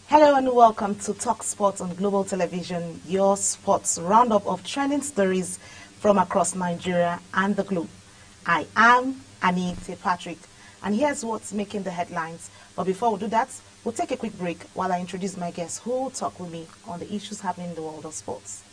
Hello and welcome to Talk Sports on Global Television, your sports roundup of trending stories from across Nigeria and the globe. I am Anita Patrick, and here's what's making the headlines. But before we do that, we'll take a quick break while I introduce my guests who will talk with me on the issues happening in the world of sports.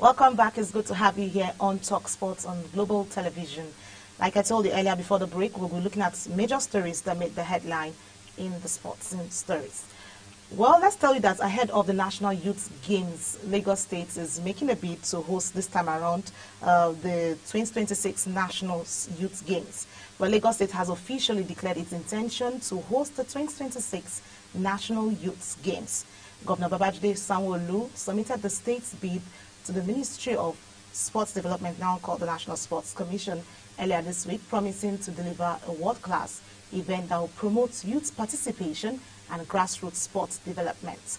Welcome back. It's good to have you here on Talk Sports on Global Television. Like I told you earlier before the break, we'll be looking at major stories that made the headline in the sports stories. Well, let's tell you that ahead of the National Youth Games, Lagos State is making a bid to host this time around the 2026 National Youth Games. Well, Lagos State has officially declared its intention to host the 2026 National Youth Games. Governor Babajide Sanwo-Olu submitted the state's bid to the Ministry of Sports Development, now called the National Sports Commission, earlier this week, promising to deliver a world-class event that will promote youth participation and grassroots sports development.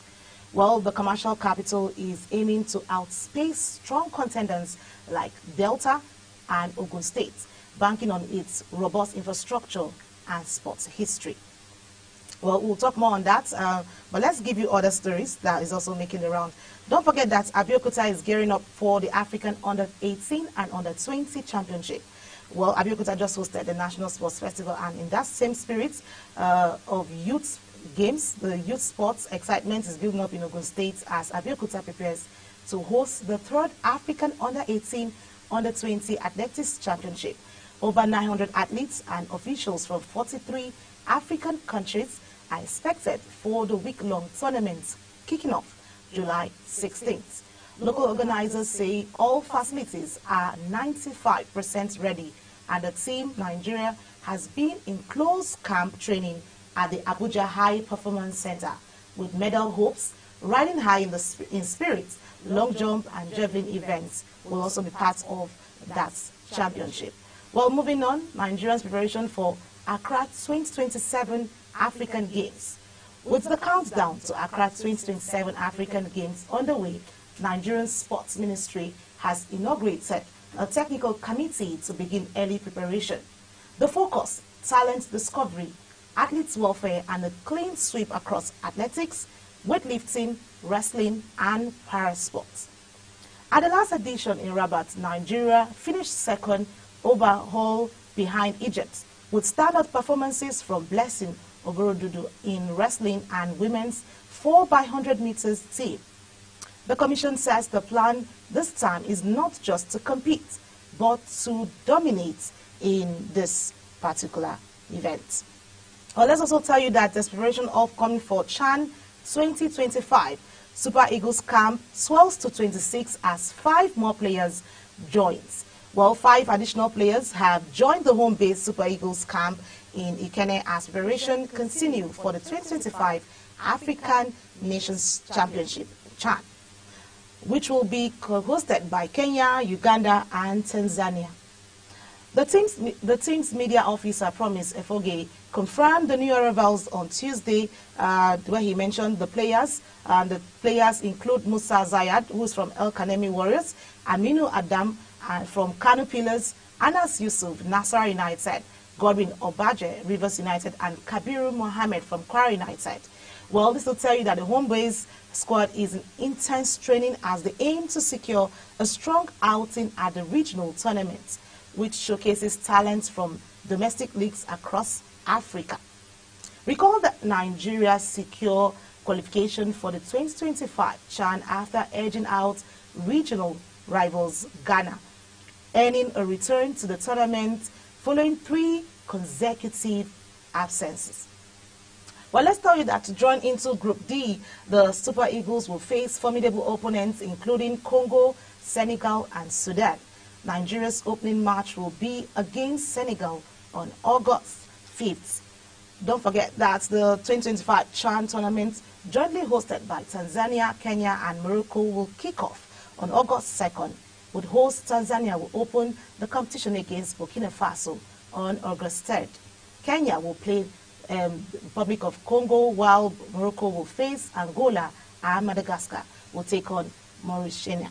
Well, the commercial capital is aiming to outpace strong contenders like Delta and Ogun State, banking on its robust infrastructure and sports history. Well, we'll talk more on that, but let's give you other stories that is also making the round. Don't forget that Abeokuta is gearing up for the African Under-18 and Under-20 Championship. Well, Abeokuta just hosted the National Sports Festival, and in that same spirit of youth games, the youth sports excitement is building up in Ogun State as Abeokuta prepares to host the third African Under-18 Under-20 Athletics Championship. Over 900 athletes and officials from 43 African countries are expected for the week-long tournament kicking off July 16th. Local organizers say all facilities are 95% ready, and the team Nigeria has been in close camp training at the Abuja High Performance Center with medal hopes. Riding high in spirit, long jump and javelin events will also be part of that championship. Well, moving on, Nigerians' preparation for Accra 2027 African Games. With the countdown to Accra 2027 African Games underway, Nigerian Sports Ministry has inaugurated a technical committee to begin early preparation. The focus: talent discovery, athletes' welfare, and a clean sweep across athletics, weightlifting, wrestling, and parasports. At the last edition in Rabat, Nigeria finished second overall behind Egypt, with standout performances from Blessing Oborodudu in wrestling and women's 4x100 meters team. The commission says the plan this time is not just to compete, but to dominate in this particular event. Well, let's also tell you that desperation upcoming for Chan 2025 Super Eagles camp swells to 26 as 5 more players joins. Well, 5 additional players have joined the home base Super Eagles camp in Ikene as preparation continue for the 2025 African Nations Championship, CHAN, which will be hosted by Kenya, Uganda, and Tanzania. The team's media officer, Promise Efoge, confirmed the new arrivals on Tuesday, where he mentioned the players. The players include Musa Zayad, who is from El Kanemi Warriors, Aminu Adam from Kano Pillars, Anas Yusuf, Nasarawa United, Godwin Obaje, Rivers United, and Kabiru Mohammed from Kwara United. Well, this will tell you that the home base squad is in intense training as they aim to secure a strong outing at the regional tournament, which showcases talents from domestic leagues across Africa. Recall that Nigeria secured qualification for the 2025 CHAN after edging out regional rivals Ghana, earning a return to the tournament following 3 consecutive absences. Well, let's tell you that to join into Group D, the Super Eagles will face formidable opponents including Congo, Senegal, and Sudan. Nigeria's opening match will be against Senegal on August 5th. Don't forget that the 2025 CHAN tournament, jointly hosted by Tanzania, Kenya, and Morocco, will kick off on August 2nd, with host Tanzania will open the competition against Burkina Faso on August 3rd. Kenya will play Republic of Congo, while Morocco will face Angola, and Madagascar will take on Mauritania.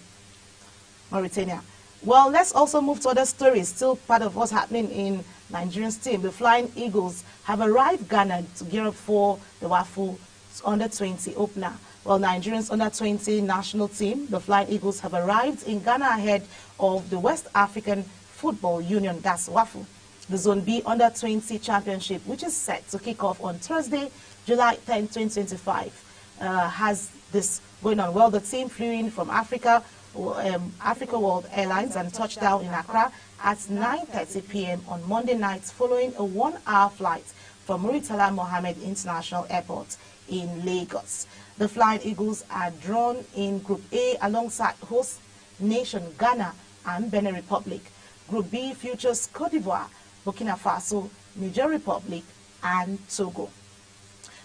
Well, let's also move to other stories, still part of what's happening in Nigerian's team. The Flying Eagles have arrived Ghana to gear up for the WAFU Under-20 opener. Well, Nigerians Under-20 national team, the Flying Eagles, have arrived in Ghana ahead of the West African Football Union, that's WAFU, the Zone B Under-20 Championship, which is set to kick off on Thursday, July 10, 2025. Has this going on? Well, the team flew in from Africa World Airlines and touched down in Accra at 9:30 p.m. on Monday night following a 1-hour flight from Muritala Mohammed International Airport in Lagos. The Flying Eagles are drawn in Group A alongside host nation Ghana and Benin Republic. Group B features Cote d'Ivoire, Burkina Faso, Niger Republic, and Togo.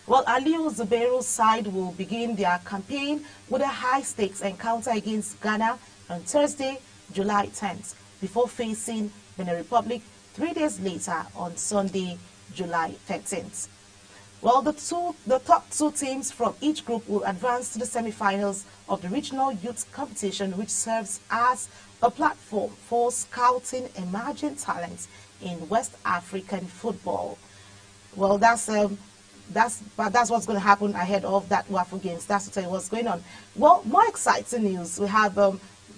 Well, Aliu Zubairu's side will begin their campaign with a high-stakes encounter against Ghana on Thursday, July 10th, before facing Benin Republic 3 days later on Sunday, July 13th. Well, the top 2 teams from each group will advance to the semi-finals of the regional youth competition, which serves as a platform for scouting emerging talents in West African football. Well, that's what's going to happen ahead of that WAFU games. That's to tell you what's going on. Well, more exciting news. We have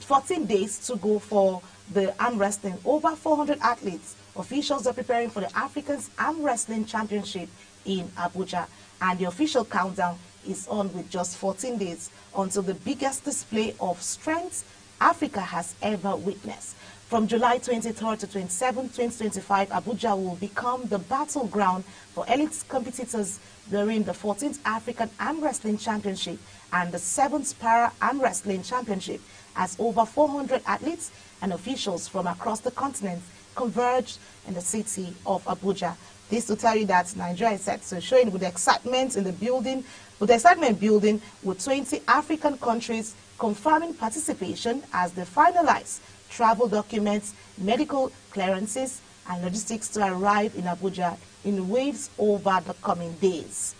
14 days to go for the arm wrestling. Over 400 athletes, officials are preparing for the African Arm Wrestling Championship in Abuja. And the official countdown is on with just 14 days until the biggest display of strength Africa has ever witnessed. From July 23rd to 27, 2025, Abuja will become the battleground for elite competitors during the 14th African Arm Wrestling Championship and the 7th Para Arm Wrestling Championship, as over 400 athletes and officials from across the continent converged in the city of Abuja. This to tell you that Nigeria is set to showing with excitement in the building, with 20 African countries confirming participation as they finalize travel documents, medical clearances, and logistics to arrive in Abuja in waves over the coming days.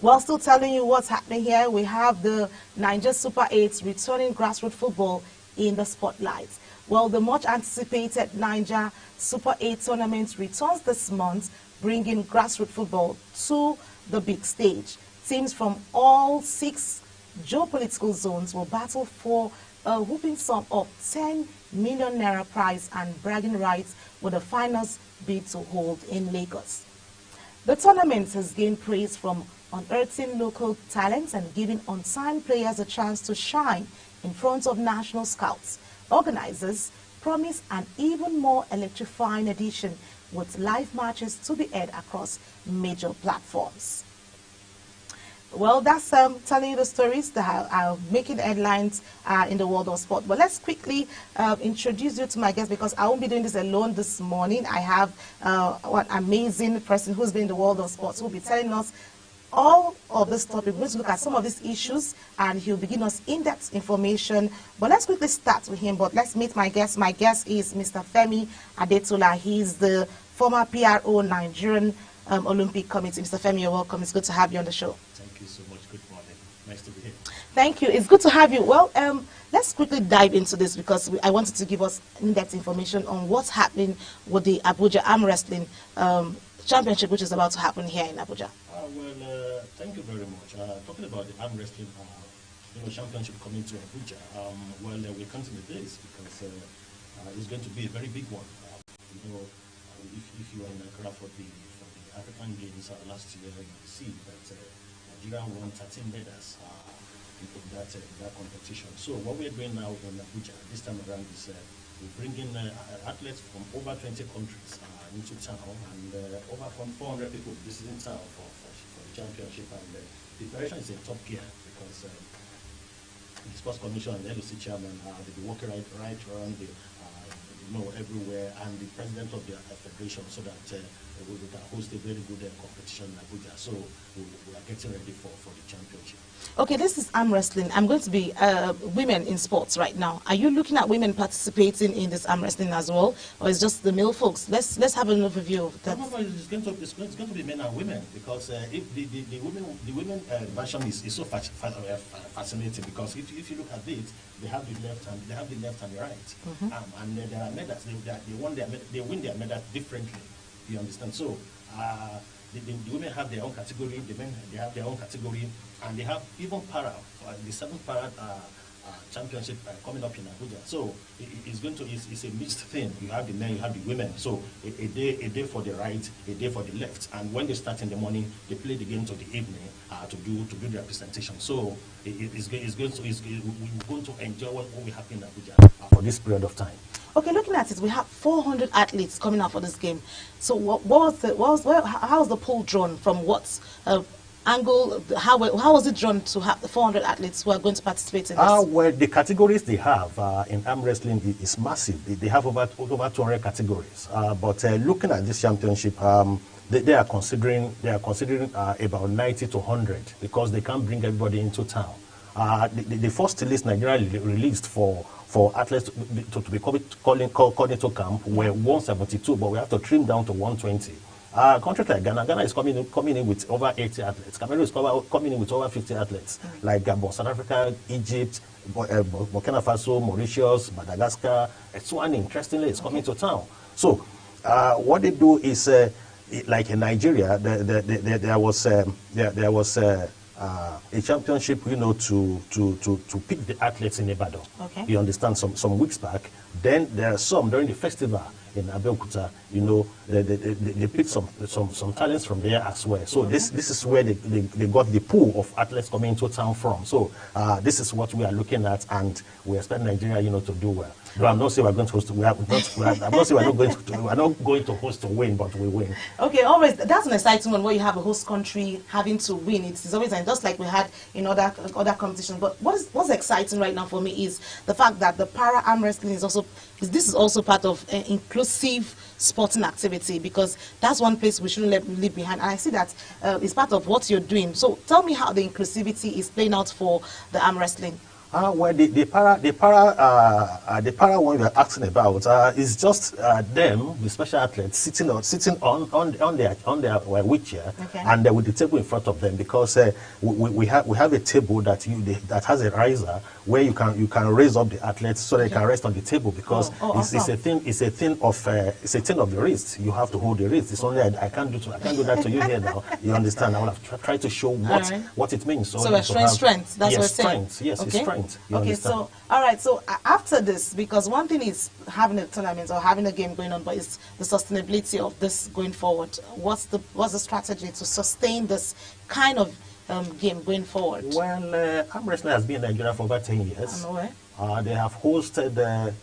While still telling you what's happening here, we have the Niger Super 8 returning grassroots football in the spotlight. Well, the much anticipated Niger Super 8 tournament returns this month, bringing grassroots football to the big stage. Teams from all 6 geopolitical zones will battle for a whooping sum of 10 million naira prize and bragging rights, with the finals bid to hold in Lagos. The tournament has gained praise from unearthing local talents and giving unsigned players a chance to shine in front of national scouts. Organizers promise an even more electrifying edition with live matches to be aired across major platforms. Well, that's telling you the stories that are making headlines in the world of sport. But let's quickly introduce you to my guest, because I won't be doing this alone this morning. I have one amazing person who's been in the world of sports who will be telling us all of this topic. We're going to look at some of these issues, and he'll be giving us in-depth information. But let's quickly start with him. But let's meet my guest. My guest is Mr. Femi Adetola. He's the former PRO Nigerian Olympic Committee. Mr. Femi, you're welcome. It's good to have you on the show. Thank you so much. Good morning. Nice to be here. Thank you. It's good to have you. Well, let's quickly dive into this because I wanted to give us in-depth information on what's happening with the Abuja Arm Wrestling Championship, which is about to happen here in Abuja. Thank you very much. Talking about the arm wrestling championship coming to Abuja, we're counting the days because it's going to be a very big one. If you are in Accra for the African Games last year, you see that Nigeria won 13 medals in that competition. So what we're doing now in Abuja this time around is we're bringing athletes from over 20 countries into town, and over 400 people visiting town for the championship. And the preparation is in top gear because the Sports Commission and the LOC chairman they'll be working right around the everywhere, and the president of the federation, so that we can host a very good competition in Abuja. So we are getting ready for the championship. Okay, this is arm wrestling. I'm going to be women in sports right now. Are you looking at women participating in this arm wrestling as well, or is just the male folks? Let's have an overview of that. No, it's going to be men and women, because if the women version is so fascinating, because if you look at it, they have the left and the right, and there are medals. They win their medals differently. You understand? So the women have their own category, the men they have their own category, and they have even para, the 7th para championship coming up in Abuja. So it's a mixed thing. You have the men, you have the women. So a day for the right, a day for the left. And when they start in the morning, they play the game to the evening to do their presentation. So we're going to enjoy what will happen in Abuja for this period of time. Okay, looking at it, we have 400 athletes coming out for this game. So how was the pool drawn? From what angle? How was it drawn to have the 400 athletes who are going to participate in this? Well, the categories they have in arm wrestling is massive. They have over 200 categories. But looking at this championship, they are considering about 90 to 100, because they can't bring everybody into town. The first list Nigeria released for athletes to be called into camp were 172, but we have to trim down to 120. Countries like Ghana is coming in with over 80 athletes. Cameroon is coming in with over 50 athletes. Like Gabon, South Africa, Egypt, Burkina Faso, Mauritius, Madagascar, Eswatini, interestingly, is coming to town. So what they do is, like in Nigeria, there was a championship, to pick the athletes in Ibadan. Okay. You understand, some weeks back. Then there are some during the festival in Abeokuta. They picked some talents from there as well. So this is where they got the pool of athletes coming into town from. So this is what we are looking at, and we expect Nigeria, to do well. No, I'm not saying we're going to host. I'm not saying we're not going to host to win, but we win. Okay, always that's an exciting one where you have a host country having to win. It's always just like we had in other competitions. But what's exciting right now for me is the fact that the para arm wrestling is also part of an inclusive sporting activity, because that's one place we shouldn't leave behind. And I see that it's part of what you're doing. So tell me how the inclusivity is playing out for the arm wrestling. Well, the para one you're asking about is just them, the special athletes, sitting on their wheelchair, and with the table in front of them, because we have a table that has a riser where you can raise up the athletes so they can rest on the table, because it's a thing of the wrist. You have to hold the wrist. It's only I can't do that to you here now. You understand? I will have tried to show what it means. So strength. That's what it's saying. Strength. Yes, it's strength. Okay, so all right. So after this, because one thing is having a tournament or having a game going on, but it's the sustainability of this going forward. What's the strategy to sustain this kind of game going forward? Well, arm wrestling has been in Nigeria for over 10 years. They have hosted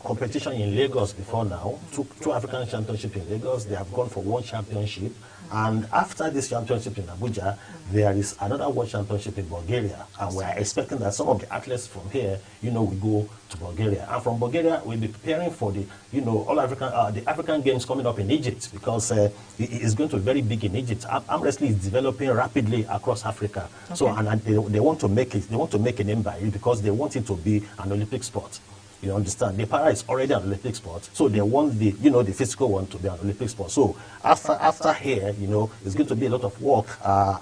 competition in Lagos before now, two African championships in Lagos. They have gone for one championship. And after this championship in Abuja, there is another world championship in Bulgaria. And we are expecting that some of the athletes from here, will go to Bulgaria. And from Bulgaria, we'll be preparing for the, the African Games coming up in Egypt, because it is going to be very big in Egypt. Arm wrestling is developing rapidly across Africa. So, and they want to make it. They want to make a name by it, because they want it to be an Olympic sport. You understand? The para is already an Olympic sport, so they want the, you know, the physical one to be an Olympic sport. So after here, you know, it's going to be a lot of work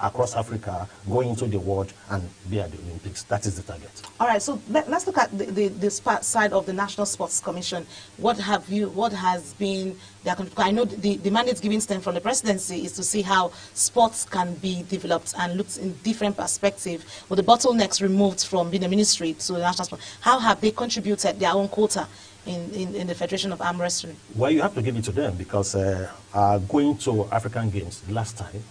across Africa, going into the world and be at the Olympics. That is the target. All right, so let's look at the side of the National Sports Commission. What has been their, I know the mandate given to them from the presidency is to see how sports can be developed and looked in different perspective, with the bottlenecks removed from being a ministry to the national sport. How have they contributed their own quota in the Federation of Arm Wrestling? Well, you have to give it to them, because going to African Games last time,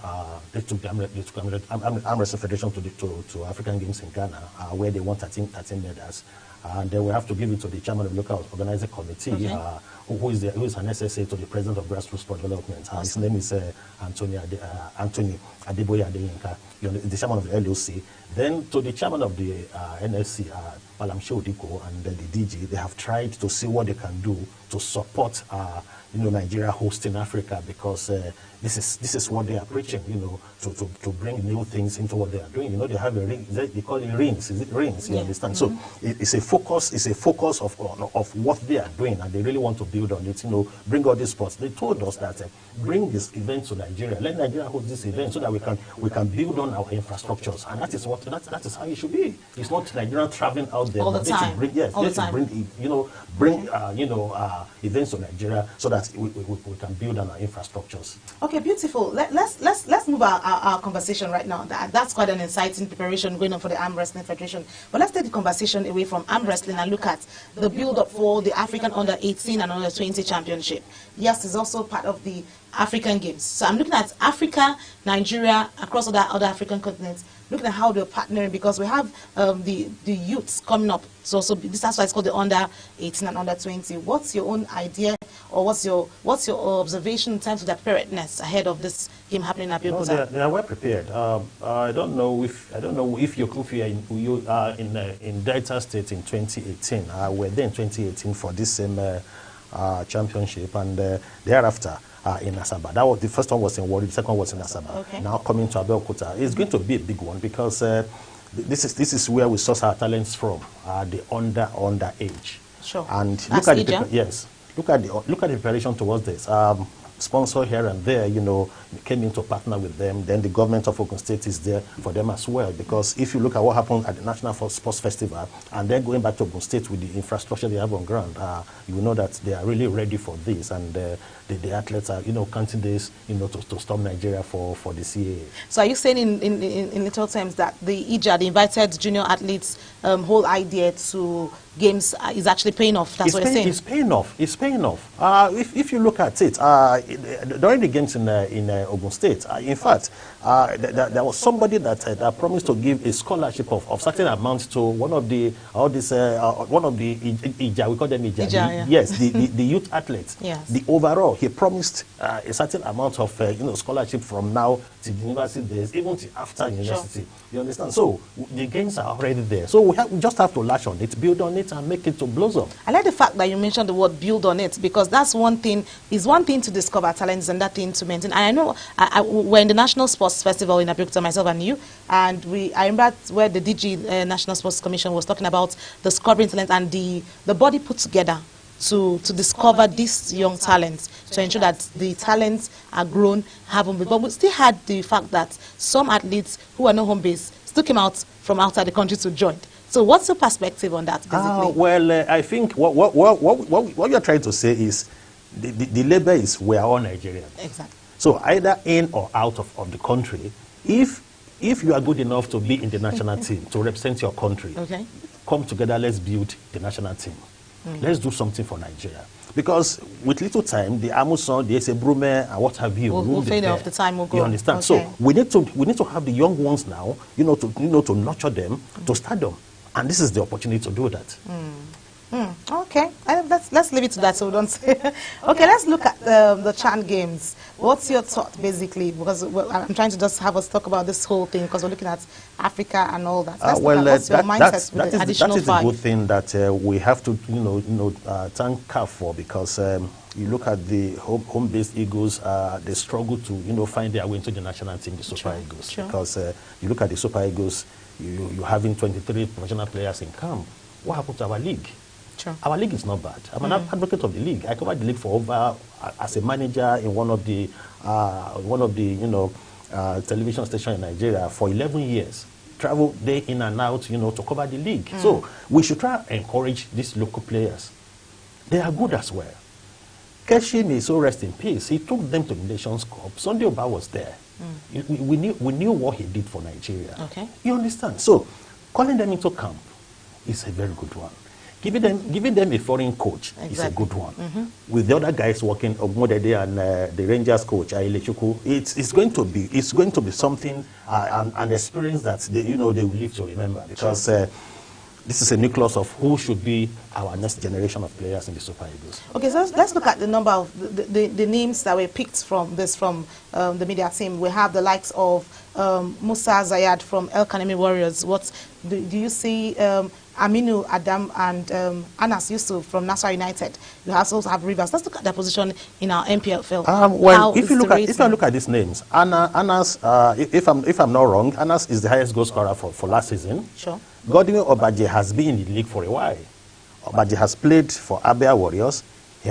they took the Arm Wrestling Federation to African Games in Ghana, where they won 13 medals. And then we have to give it to the chairman of the local organizing committee, okay, who is an SSA to the president of Grassroots Sport Development. His name is Anthony Adeboye Adeyinka, the chairman of the LOC. Then to the chairman of the NSC, Palam Sheodiko, and the DG, they have tried to see what they can do to support Nigeria hosting Africa, because this is what they are preaching, to bring new things into what they are doing. They have a ring, they call it rings. Is it rings? You understand? So it's a focus of what they are doing, and they really want to build on it. Bring all these sports. They told us that bring this event to Nigeria. Let Nigeria host this event so that we can build on our infrastructures, and that is how it should be. It's not Nigeria traveling out there all the time. Bring events to Nigeria so that we can build on our infrastructures. Okay, beautiful. Let's move our conversation right now. That's quite an exciting preparation going on for the Arm Wrestling Federation. But let's take the conversation away from arm wrestling and look at the build-up for the African Under-18 and Under-20 Championship. Yes, it's also part of the African Games. So I'm looking at Africa, Nigeria, across other African continents, looking at how they're partnering, because we have the youths coming up. So that's why it's called the Under-18 and Under-20. What's your own idea, or what's your observation in terms of their preparedness ahead of this game happening at Abeokuta? No, they are well prepared. I don't know if you are in Delta State in 2018. We're there in 2018 for this same championship, and thereafter in Asaba. That was the first one was in Warri, the second one was in Asaba. Okay. Now coming to Abeokuta, it's going to be a big one, because this is where we source our talents from, the under age. Sure. And look at the preparation towards this. Sponsor here and there, came in to partner with them. Then the government of Ogun State is there for them as well, because if you look at what happened at the National Sports Festival, and then going back to Ogun State with the infrastructure they have on ground, you know that they are really ready for this, and the athletes are, counting this, to stop Nigeria for the CAA. So are you saying in little terms that the IJA, the invited junior athletes, whole idea to games is actually paying off? That's what you're saying? It's paying off. It's paying off. If you look at it, during the games in Ogun State, in fact, there was somebody that promised to give a scholarship of certain amount to one of the IJA, we call them IJA. Yes, the youth athletes. Yes. The overall, he promised a certain amount of scholarship from now to the university days, even to after university. Sure. You understand? So the games are already there. So we just have to latch on it, build on it, and make it to blossom. I like the fact that you mentioned the word build on it, because that's one thing. Is one thing to discover talents and that thing to maintain. And I know we're in the National Sports Festival in Abeokuta, myself and you, and I remember where the DG National Sports Commission was talking about discovering talent and the body put together to discover these young talents, to ensure that the talents are grown, have home base. But we still had the fact that some athletes who are not home base still came out from outside the country to join. So what's your perspective on that, basically? Well, I think what you're trying to say is the label is we are all Nigerians. Exactly. So either in or out of the country, if you are good enough to be in the national team, to represent your country, okay, come together, let's build the national team. Let's do something for Nigeria. Because with little time, the Amuson, the Esebrume, and what have you, will fade off the time will go. You understand? Okay. So we need to have the young ones now, to nurture them, to start them. And this is the opportunity to do that. Okay, let's leave it to that, so we don't say. Okay, let's look at the Chan Games. What's your thought, basically? Because I'm trying to just have us talk about this whole thing, because we're looking at Africa and all that. What's your mindset with the additional 5? That is a good thing that we have to, thank CAF for, because you look at the home-based Eagles, they struggle to, find their way into the national team, the Super Eagles. Sure. Because you look at the Super Eagles, you're having 23 professional players in camp. What happened to our league? Sure. Our league is not bad. I'm an advocate of the league. I covered the league for over as a manager in one of the television stations in Nigeria for 11 years. Travel day in and out, to cover the league. So we should try and encourage these local players. They are good as well. Keshi may so rest in peace. He took them to the Nations Cup. Sunday Oba was there. We knew what he did for Nigeria. Okay. You understand? So calling them into camp is a very good one. Giving them a foreign coach is a good one. With the other guys working, Ogmodede and the Rangers coach, Ailechukwu, it's going to be something, an experience that they will live to remember, because this is a nucleus of who should be our next generation of players in the Super Eagles. Okay, so let's look at the number of the names that were picked from the media team. We have the likes of Musa Zayad from El Kanemi Warriors. What do you see? Aminu Adam and Anas Yusuf from Nassau United. You also have Rivers. Let's look at their position in our MPFL. Well, if you look at these names, Anas, if I'm not wrong, Anas is the highest goal scorer for last season. Sure. Godwin Obaje has been in the league for a while. Obaje has played for Abia Warriors. He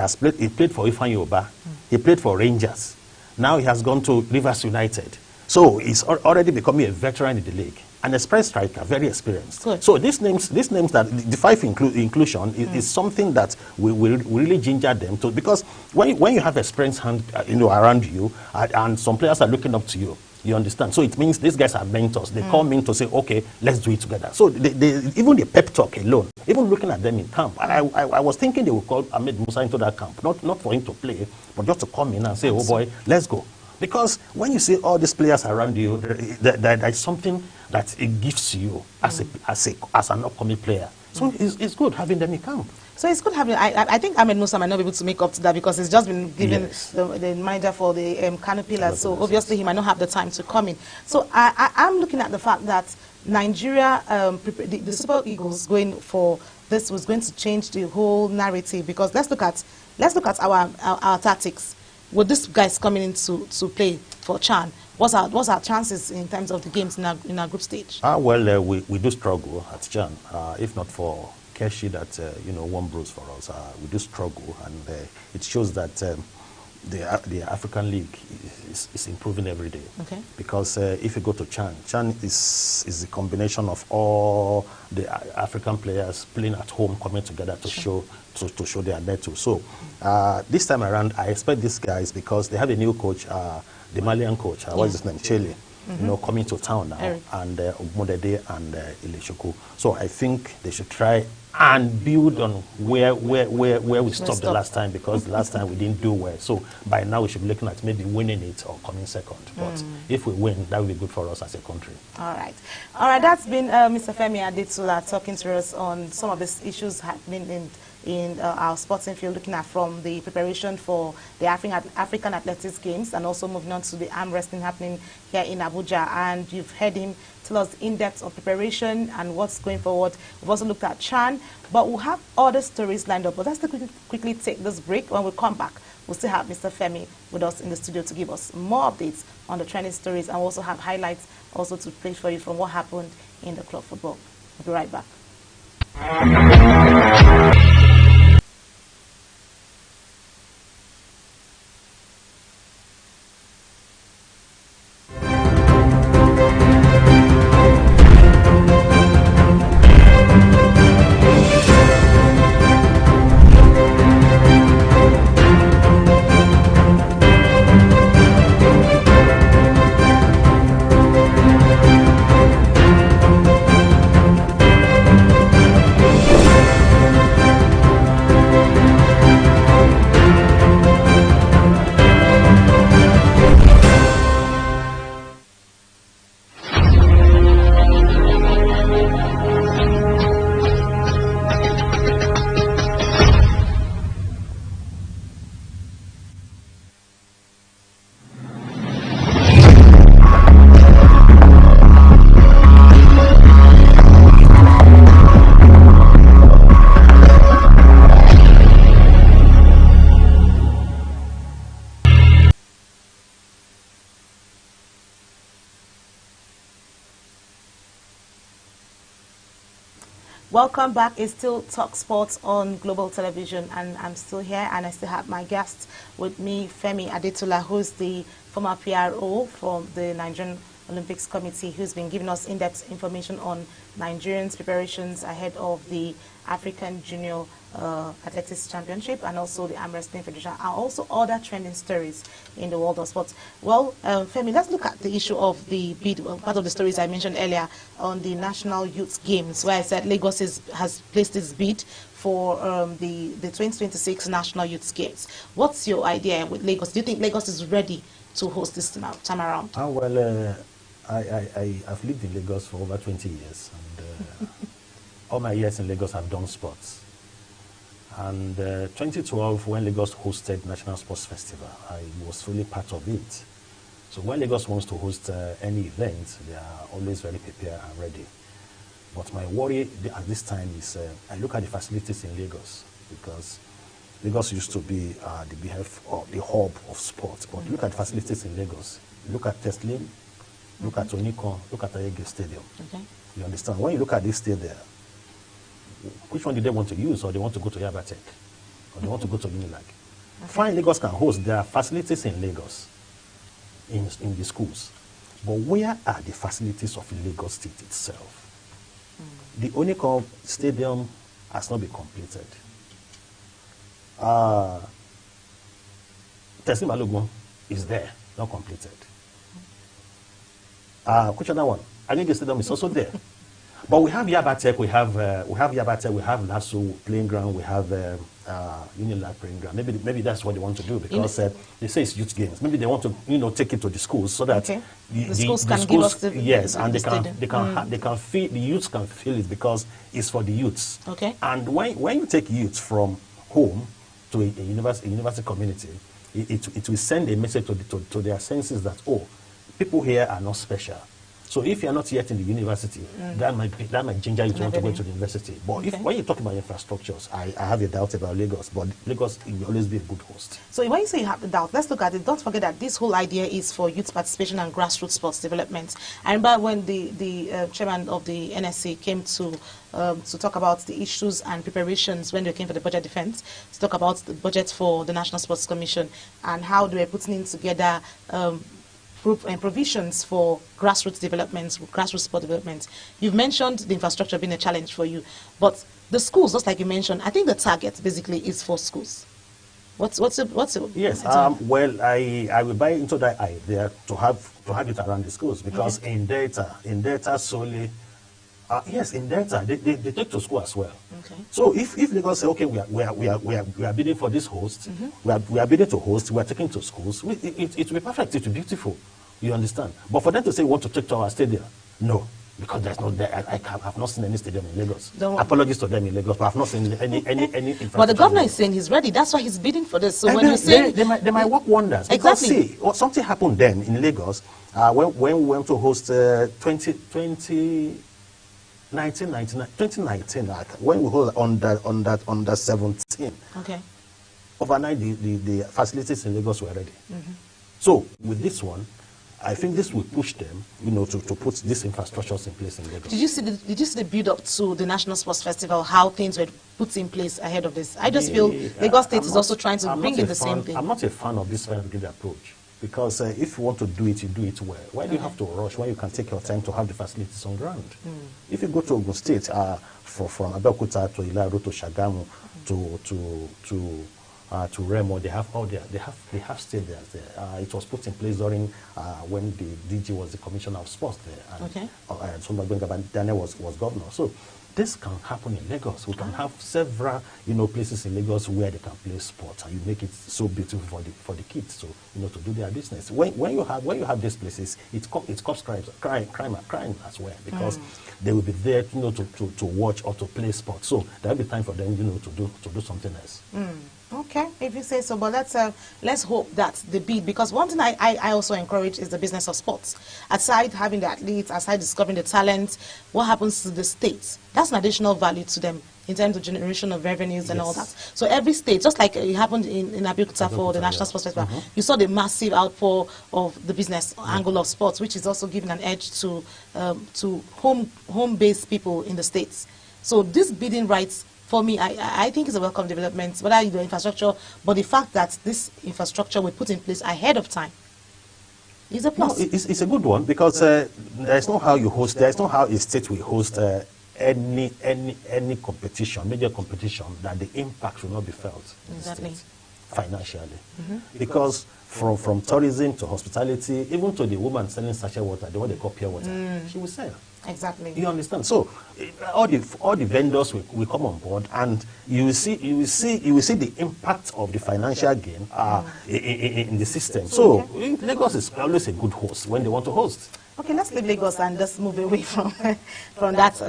played for Ifeanyi Oba. He played for Rangers. Now he has gone to Rivers United. So he's already becoming a veteran in the league. An express striker, very experienced. Good. So these names that the five inclusion is something that will really ginger them to, because when you have experienced hand around you and some players are looking up to you, you understand. So it means these guys are mentors. They come in to say, okay, let's do it together. So even the pep talk alone, even looking at them in camp, I was thinking they would call Ahmed Musa into that camp, not for him to play, but just to come in and say, oh boy, let's go. Because when you see all these players around you, there's something that it gives you as an upcoming player. So it's good having them in camp. So it's good having. I think Ahmed Musa might not be able to make up to that because he's just been given the manager for the Kano Pillars. So obviously he might not have the time to come in. So I'm looking at the fact that Nigeria, the Super Eagles going for this was going to change the whole narrative, because let's look at our tactics. With these guys coming in to play for Chan, what's our chances in terms of the games in our group stage? Well, we do struggle at Chan. If not for Keshi that won bruise for us, we do struggle, and it shows that the African League is improving every day. Okay. Because if you go to Chan is the combination of all the African players playing at home, coming together to show their mettle. So this time around, I expect these guys, because they have a new coach, the Malian coach, what's his name, Chile, coming to town now, and Ogmodede and Ileshoku. So I think they should try and build on where we stopped the last time, because the last time we didn't do well. So by now we should be looking at maybe winning it or coming second. But if we win, that will be good for us as a country. All right. That's been Mr. Femi Adetula talking to us on some of these issues happening in our sporting field, looking at from the preparation for the African Athletics Games, and also moving on to the arm wrestling happening here in Abuja. And you've heard him tell us the in-depth of preparation and what's going forward. We've also looked at Chan, but we'll have other stories lined up. But let's quickly take this break. When we come back, we'll still have Mr. Femi with us in the studio to give us more updates on the training stories, and we'll also have highlights also to play for you from what happened in the club football. We'll be right back. Welcome back. It's still Talk Sports on Global Television, and I'm still here, and I still have my guest with me, Femi Adetola, who's the former PRO from the Nigerian Olympics Committee, who's been giving us in-depth information on Nigerians' preparations ahead of the African Junior Athletics Championship and also the Arm Wrestling Federation, and also other trending stories in the world of sports. Well, Femi, let's look at the issue of the bid, part of the stories I mentioned earlier on the National Youth Games, where I said Lagos has placed its bid for the 2026 National Youth Games. What's your idea with Lagos? Do you think Lagos is ready to host this time around? Well, I've lived in Lagos for over 20 years, and all my years in Lagos I've done sports. And 2012, when Lagos hosted National Sports Festival, I was fully part of it. So when Lagos wants to host any event, they are always very prepared and ready. But my worry at this time is I look at the facilities in Lagos, because Lagos used to be the hub of sports. But look at the facilities in Lagos. Look at Teslim, look at Onikon, look at Ayege Stadium. Okay. You understand? When you look at this stadium, which one do they want to use? Or they want to go to Yabatek? Or they want to go to Unilag? Okay. Fine, Lagos can host. There are facilities in Lagos, in the schools. But where are the facilities of Lagos State itself? The Onikon Stadium has not been completed. Teslim Balogun is there, not completed. Which other one? Ayege Stadium is also there. But we have Yabatek, we have Lasso playing ground, we have Unilag playing ground. Maybe that's what they want to do, because they say it's youth games. Maybe they want to take it to the schools so that the schools can give us the youths can feel it, because it's for the youths. Okay. And when you take youth from home to a university community, it will send a message to their senses that, oh, people here are not special. So if you're not yet in the university, that might ginger you to want to go to the university. But when you talk about infrastructures, I have a doubt about Lagos, but Lagos will always be a good host. So when you say you have the doubt, let's look at it. Don't forget that this whole idea is for youth participation and grassroots sports development. I remember when the chairman of the NSC came to talk about the issues and preparations when they came for the budget defense, to talk about the budget for the National Sports Commission and how they were putting in together provisions for grassroots developments, grassroots sport development. You've mentioned the infrastructure being a challenge for you, but the schools, just like you mentioned, I think the target basically is for schools. What's it? Yes. Well, I will buy into that idea to have it around the schools, because in data solely. Yes, in Delta, they take to school as well. Okay. So if Lagos say, okay, we are bidding for this host, we are bidding to host, we are taking to schools, it will be perfect, it will be beautiful. You understand? But for them to say we want to take to our stadium, no, because there's no there. I have not seen any stadium in Lagos. Apologies to them in Lagos, but I've not seen any infrastructure. But the governor is saying he's ready. That's why he's bidding for this. So and when you say they might work wonders. Exactly. Because see, something happened then in Lagos when we went to host 2019, when we hold under 17. Okay. Overnight, the facilities in Lagos were ready. So with this one, I think this will push them, to put these infrastructures in place in Lagos. Did you see the build up to the National Sports Festival? How things were put in place ahead of this? I just feel Lagos State is also trying to bring in the same thing. I'm not a fan of this renegade approach, because if you want to do it, you do it well. Why do you have to rush when you can take your time to have the facilities on ground? If you go to Ogun State, from Abeokuta to Ilaro to Shagamu to Remo, they have stadiums there. It was put in place during when the DG was the Commissioner of Sports there, and Daniel was governor. So this can happen in Lagos. We can have several places in Lagos where they can play sports, and you make it so beautiful for the kids to do their business. When you have these places, it curbs crime as well, because they will be there to watch or to play sports. So there will be time for them to do something else. Okay, if you say so, but let's hope that the bid, because one thing I also encourage is the business of sports. Aside having the athletes, aside discovering the talent, what happens to the states? That's an additional value to them in terms of generation of revenues and all that. So every state, just like it happened in Abeokuta for the National Sports Festival, you saw the massive outpour of the business angle of sports, which is also giving an edge to home-based people in the states. So this bidding rights, for me, I think is a welcome development, whether the infrastructure, but the fact that this infrastructure we put in place ahead of time is a plus. No, it's a good one, because there's no how a state will host any competition, major competition, that the impact will not be felt in the state financially. Because from tourism to hospitality, even to the woman selling sachet water, the one they call pure water, she will sell. Exactly. You understand? So all the vendors will come on board, and you will see the impact of the financial gain in the system. So Lagos is always a good host when they want to host. Okay, let's leave Lagos and just move away from that.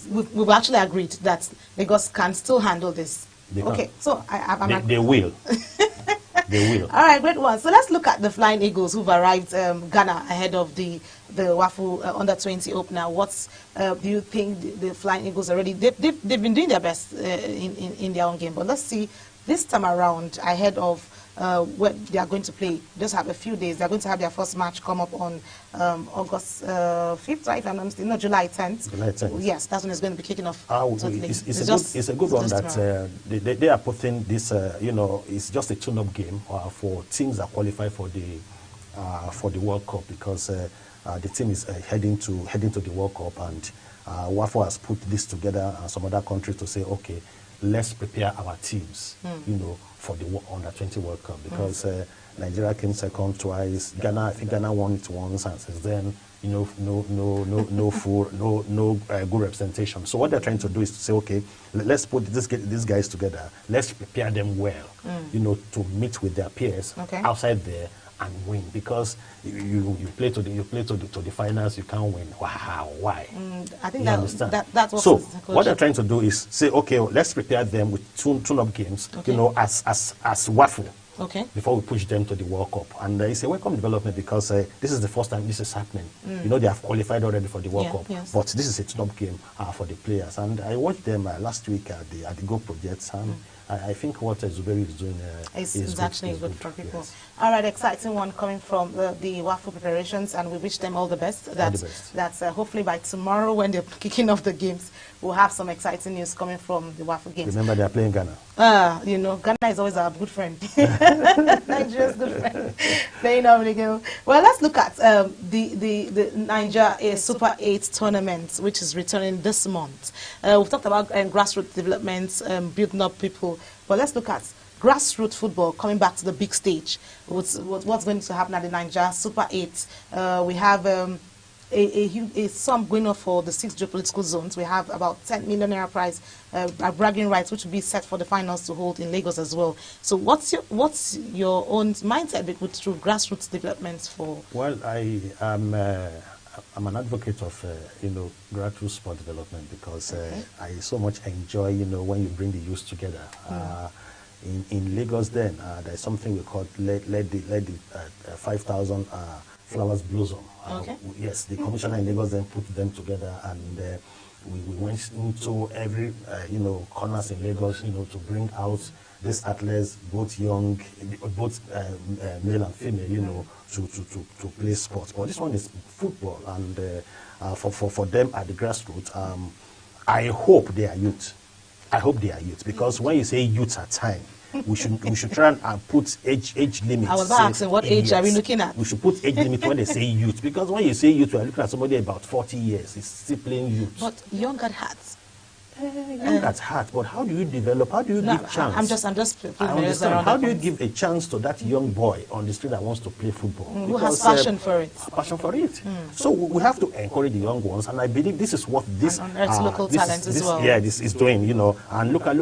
We've actually agreed that Lagos can still handle this. Okay, so they will. They will. All right, great one. So let's look at the Flying Eagles who've arrived Ghana ahead of the WAFU under-20 opener. What do you think the Flying Eagles already? They've been doing their best in their own game, but let's see this time around ahead of what they are going to play. Just have a few days. They're going to have their first match come up on August 5th, right? If I'm not mistaken, no, July 10th. July 10th. Yes, that's when it's going to be kicking off. Totally. It's a good one that they are putting this. It's just a tune-up game for teams that qualify for the World Cup, because the team is heading to the World Cup, and WAFU has put this together, and some other countries to say, okay, let's prepare our teams, for the under-20 World Cup, because Nigeria came second twice. I think Ghana won it once, and since then, no good representation. So what they're trying to do is to say, okay, let's put these guys together. Let's prepare them well, to meet with their peers outside there and win, because you play to the finals, you can't win. Wow, why? I think that's what. So what they're trying to do is say, okay, let's prepare them with tune-up games, as WAFU. Okay. Before we push them to the World Cup. And it's a welcome development, because this is the first time this is happening. They have qualified already for the World Cup. Yes. But this is a tune-up game for the players. And I watched them last week at the Go Projects, and I think what Zuberi is doing is actually good for people. Yes. All right, exciting one coming from the WAFU preparations, and we wish them all the best. That's hopefully by tomorrow, when they're kicking off the games, we'll have some exciting news coming from the WAFU games. Remember, they're playing Ghana. Ghana is always our good friend. Nigeria's good friend. Playing over the game. Well, let's look at the Niger Super 8 tournament, which is returning this month. We've talked about grassroots development, building up people, but let's look at grassroots football coming back to the big stage. What's going to happen at the Niger Super 8? We have a sum going up for the 6 geopolitical zones. We have about 10 million naira prize, bragging rights, which will be set for the finals to hold in Lagos as well. So what's your own mindset through grassroots development for? Well, I'm an advocate of grassroots sport development, because I so much enjoy when you bring the youth together. In Lagos, then there's something we call let the 5,000 flowers blossom. Yes, the commissioner in Lagos then put them together, and we went into every corners in Lagos, to bring out these athletes, both young, both male and female, to play sports. But this one is football, and for them at the grassroots, I hope they are youth. I hope they are youth, because when you say youth at time, we should try and put age limits. I was asking, what age are we looking at? We should put age limit when they say youth, because when you say youth, we are looking at somebody about 40 years. He's still playing youth. But young at heart. Young at heart, but how do you develop? How do you give chance? I'm just I understand. How do you give a chance to that young boy on the street that wants to play football? Who has passion for it? Passion for it. So we have to encourage the young ones, and I believe this is what this local talent as well. Yeah, this is doing. And look at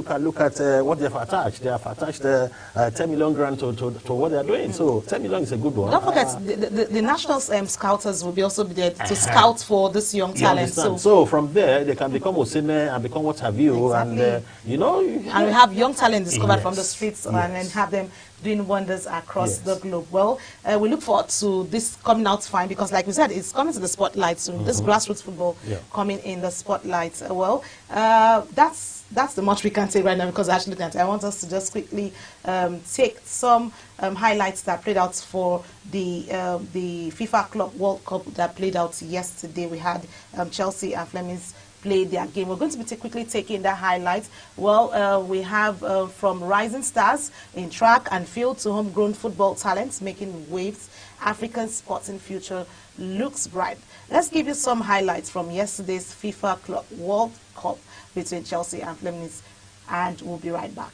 what they've attached. They have attached 10 million grand to what they are doing. So 10 million is a good one. Don't forget the national scouters will also be there to scout for this young talent. So from there they can become Osime and become what have you, exactly. And and we have young talent discovered from the streets, and then have them doing wonders across the globe. Well, we look forward to this coming out fine, because like we said, it's coming to the spotlight soon. This grassroots football coming in the spotlight. Well, that's the much we can say right now, because actually I want us to just quickly take some highlights that played out for the FIFA Club World Cup that played out yesterday. We had Chelsea and Fleming's play their game. We're going to be quickly taking the highlights. Well, we have from rising stars in track and field to homegrown football talents making waves. African sporting future looks bright. Let's give you some highlights from yesterday's FIFA Club World Cup between Chelsea and Flemings, and we'll be right back.